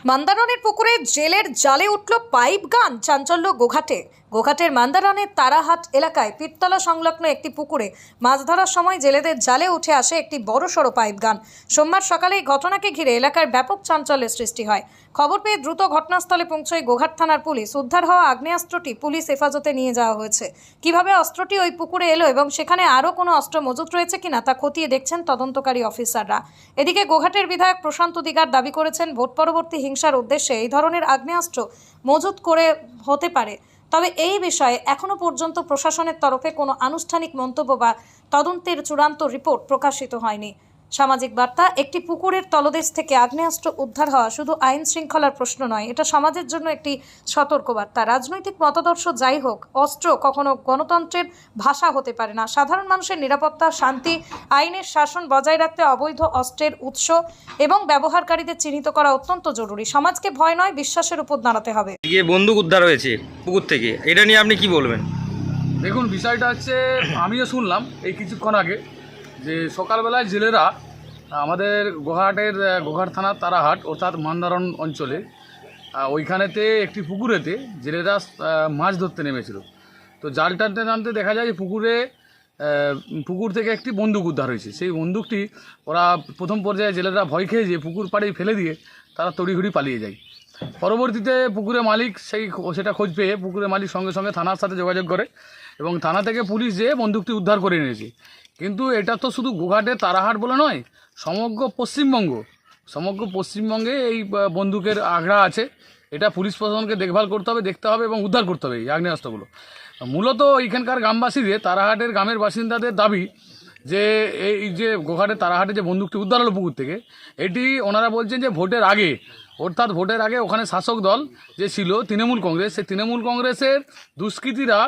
মান্দারনের পুকুরে জেলের জালে উঠল পাইপ গান। চাঞ্চল্য গোঘাটের মান্দারনের তারাহাট এলাকায় পীরতলা সংলগ্ন একটি পুকুরে মাছ ধরার সময় জেলেদের জালে উঠে আসে একটি বড়সড় পাইপ গান। সোমবার সকালে এই ঘটনাকে ঘিরে এলাকার ব্যাপক চাঞ্চল্যের সৃষ্টি হয়। খবর পেয়ে দ্রুত ঘটনাস্থলে পৌঁছয় গোঘাট থানার পুলিশ। উদ্ধার হওয়া আগ্নেয়াস্ত্রটি পুলিশ হেফাজতে নিয়ে যাওয়া হয়েছে। কিভাবে অস্ত্রটি ওই পুকুরে এলো এবং সেখানে আরও কোনো অস্ত্র মজুত রয়েছে কিনা তা খতিয়ে দেখছেন তদন্তকারী অফিসাররা। এদিকে গোঘাটের বিধায়ক প্রশান্ত দিগার দাবি করেছেন, ভোট পরবর্তী হিংসার উদ্দেশ্যে এই ধরনের আগ্নেয়াস্ত্র মজুত করে হতে পারে। তবে এই বিষয়ে এখনো পর্যন্ত প্রশাসনের তরফে কোনো আনুষ্ঠানিক মন্তব্য বা তদন্তের চূড়ান্ত রিপোর্ট প্রকাশিত হয়নি। সামাজিক বার্তা, একটি পুকুরের তলদেশ থেকে আগ্নেয়াস্ত্র উদ্ধার হওয়া শুধু আইন শৃঙ্খলার প্রশ্ন নয়, এটা সমাজের জন্য একটি সতর্কবার্তা। রাজনৈতিক মতাদর্শ যাই হোক, অস্ত্র কখনো গণতন্ত্রের ভাষা হতে পারে না। সাধারণ মানুষের নিরাপত্তা, শান্তি, আইনের শাসন বজায় রাখতে অবৈধ অস্ত্রের উৎস এবং ব্যবহারকারীদের চিহ্নিত করা অত্যন্ত জরুরি। সমাজকে ভয় নয়, বিশ্বাসের উপর দাঁড়াতে হবে। বন্দুক উদ্ধার হয়েছে পুকুর থেকে, এটা নিয়ে আপনি কি বলবেন? দেখুন, বিষয়টা হচ্ছে, আমিও শুনলাম এই কিছুক্ষণ আগে যে সকালবেলায় জেলেরা আমাদের গোঘাট থানার তারাহাট অর্থাৎ মান্দারন অঞ্চলে ওইখানেতে একটি পুকুরেতে জেলেরা মাছ ধরতে নেমেছিল। তো জাল টানতে টানতে দেখা যায় যে পুকুর থেকে একটি বন্দুক উদ্ধার হয়েছে। সেই বন্দুকটি ওরা প্রথম পর্যায়ে জেলেরা ভয় খেয়ে যে পুকুর পাড়েই ফেলে দিয়ে তারা তড়িঘড়ি পালিয়ে যায়। পরবর্তীতে পুকুরের মালিক সেটা খোঁজ পেয়ে পুকুরের মালিক সঙ্গে সঙ্গে থানার সাথে যোগাযোগ করে এবং থানা থেকে পুলিশ যেয়ে বন্দুকটি উদ্ধার করে এনেছে। কিন্তু এটা তো শুধু গোঘাটের তারাহাট বলে নয়, সমগ্র পশ্চিমবঙ্গে এই বন্দুকের আগ্রা আছে। এটা পুলিশ প্রশাসনকে দেখভাল করতে হবে, দেখতে হবে এবং উদ্ধার করতে হবে এই আগ্নেয়াস্ত্রগুলো। মূলত এইখানকার গ্রামবাসীদের, তারাহাটের গ্রামের বাসিন্দাদের দাবি যে এই যে গোঘাটের তারাহাটে যে বন্দুকটি উদ্ধার হলো পুকুর থেকে, এটি ওনারা বলছেন যে ভোটের আগে ওখানে শাসক দল যে ছিল তৃণমূল কংগ্রেস, সেই তৃণমূল কংগ্রেসের দুষ্কৃতীরা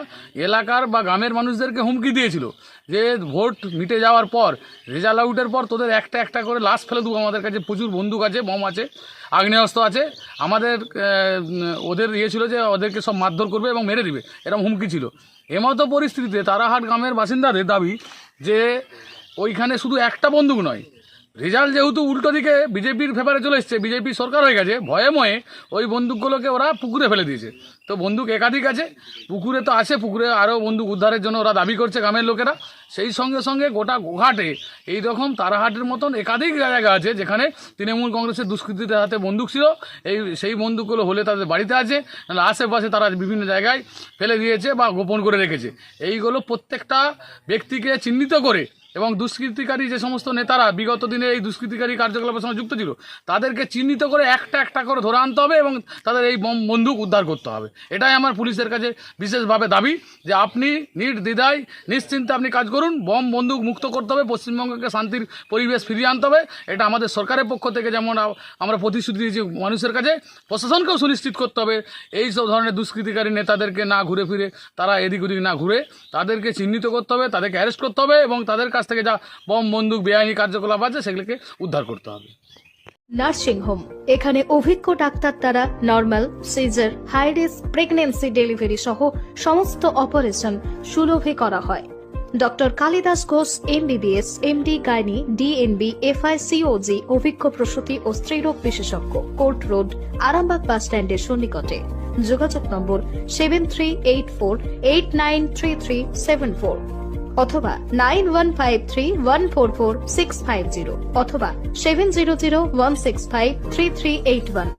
এলাকার বা গ্রামের মানুষদেরকে হুমকি দিয়েছিল যে ভোট মিটে যাওয়ার পর, রেজাল্ট আউটের পর তোদের একটা একটা করে লাশ ফেলে দেবো, আমাদের কাছে প্রচুর বন্দুক আছে, বম আছে, আগ্নেয়াস্ত্র আছে, আমাদের ওদের ছিল যে ওদেরকে সব মারধর করবে এবং মেরে দিবে, এরকম হুমকি ছিল। এমতো পরিস্থিতিতে তারাহাট গ্রামের বাসিন্দাদের দাবি যে ওইখানে শুধু একটা বন্দুক নয়, রেজাল্ট যেহেতু উল্টো দিকে বিজেপির ফেভারে চলে এসছে, বিজেপি সরকার হয়ে গেছে, ভয়ে ওই বন্দুকগুলোকে ওরা পুকুরে ফেলে দিয়েছে। তো বন্দুক একাধিক আছে, পুকুরে তো আছে, পুকুরে আরও বন্দুক উদ্ধারের জন্য ওরা দাবি করছে গ্রামের লোকেরা। সেই সঙ্গে সঙ্গে গোটা গোঘাটে এই রকম তারাহাটের মতন একাধিক জায়গা আছে যেখানে তৃণমূল কংগ্রেসের দুষ্কৃতীদের হাতে বন্দুক ছিল। সেই বন্দুকগুলো হলে তাদের বাড়িতে আছে, নাহলে আশেপাশে তারা বিভিন্ন জায়গায় ফেলে দিয়েছে বা গোপন করে রেখেছে। এইগুলো প্রত্যেকটা ব্যক্তিকে চিহ্নিত করে এবং দুষ্কৃতিকারী যে সমস্ত নেতারা বিগত দিনে এই দুষ্কৃতিকারী কার্যকলাপের সঙ্গে যুক্ত ছিল তাদেরকে চিহ্নিত করে একটা একটা করে ধরে আনতে হবে এবং তাদের এই বন্দুক উদ্ধার করতে হবে। এটাই আমার পুলিশের কাছে বিশেষভাবে দাবি যে আপনি নির্দ্বিধায় নিশ্চিন্তে আপনি কাজ করুন, বন্দুক মুক্ত করতে হবে, পশ্চিমবঙ্গকে শান্তির পরিবেশ ফিরিয়ে আনতে হবে। এটা আমাদের সরকারের পক্ষ থেকে যেমন আমরা প্রতিশ্রুতি দিয়েছি মানুষের কাছে, প্রশাসনকেও সুনিশ্চিত করতে হবে এই সব ধরনের দুষ্কৃতিকারী নেতাদেরকে না ঘুরে ফিরে, তারা এদিক ওদিক না ঘুরে, তাদেরকে চিহ্নিত করতে হবে, তাদেরকে অ্যারেস্ট করতে হবে এবং তাদের কাছ থেকে যা বন্দুক বেআইনি কার্যকলাপ আছে সেগুলোকে উদ্ধার করতে হবে। নার্সিং হোম, এখানে অভিজ্ঞ ডাক্তার দ্বারা normal, caesar, high risk pregnancy, delivery সহ সমস্ত অপারেশন সুলভে করা হয়। Doctor Kalidas Ghosh MBBS, MD gynae, DNB, FICOG, অভিজ্ঞ প্রসূতি ও স্ত্রীরোগ বিশেষজ্ঞ, কোর্ট রোড, আরামবাগ বাস স্ট্যান্ডের সন্নিকটে। যোগাযোগ নম্বর 7384893374 অথবা 9153144650 অথবা 7001653381।